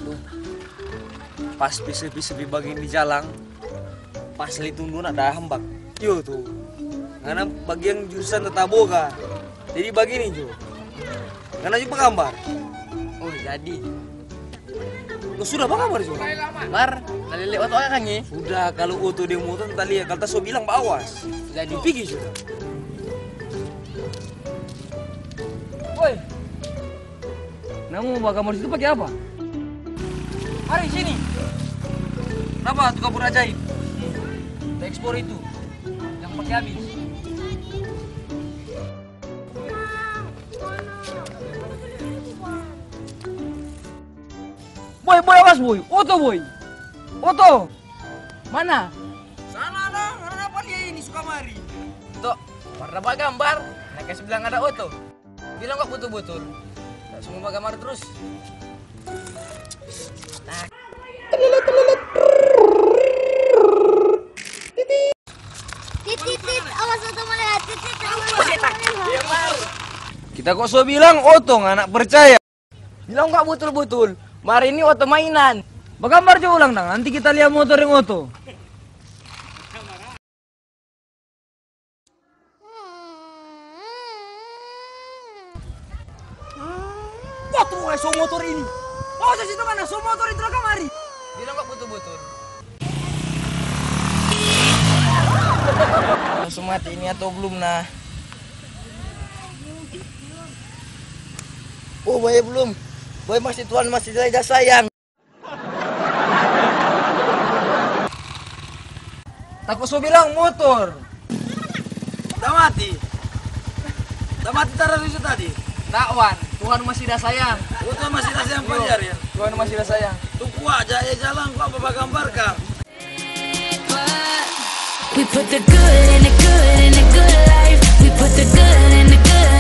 tuh. Pas pisepi bagian di jalan, pas litundu ada hambak. Yo tuh. Karena bagian jurusan tetaboga. Jadi begini Jo. Karena juga gambar. Oh jadi. Lo sudah apa kabar Jo? Bar, nalili oto kan ya? Sudah, kalau auto dia motor tadi ya, kalau tak so bilang awas. Jadi. Pikir sudah. Woi. Namu gambar itu pakai apa? Mari sini. Kenapa tuh kabur ajaib? Kita ekspor itu. Yang pakai habis. Boy, awas boy. Oto boy. Oto. Mana? Sana ada, karena apa dia ini suka mari? Tuh, warna apa gambar? Nah, kasih bilang ada oto. Bilang kok betul-betul. Tak semua gambar terus. Nah. Titit, awas oto melihat. Titit, awas. Kita kok so bilang otong anak percaya. Bilang kok betul-betul. Mari ini oto mainan. Bagambar aja ulang dong, nanti kita lihat motor yang oto. Wah tuh so motor ini. Oh di situ mana so motor itu kamari. Bilang kok betul-betul. Langsung mati ini atau belum nah? Oh, boy belum. Boy masih Tuhan masih sayang. Takut so bilang motor. Dah mati taruh itu tadi. Takwan, Tuhan masih dah sayang. Oh, Tuhan masih sayang pajar ya. Tuhan masih dah sayang. Tuh kuat aja jalan kok apa gambar kang. We put the good in the good in the good life. We put the good in the good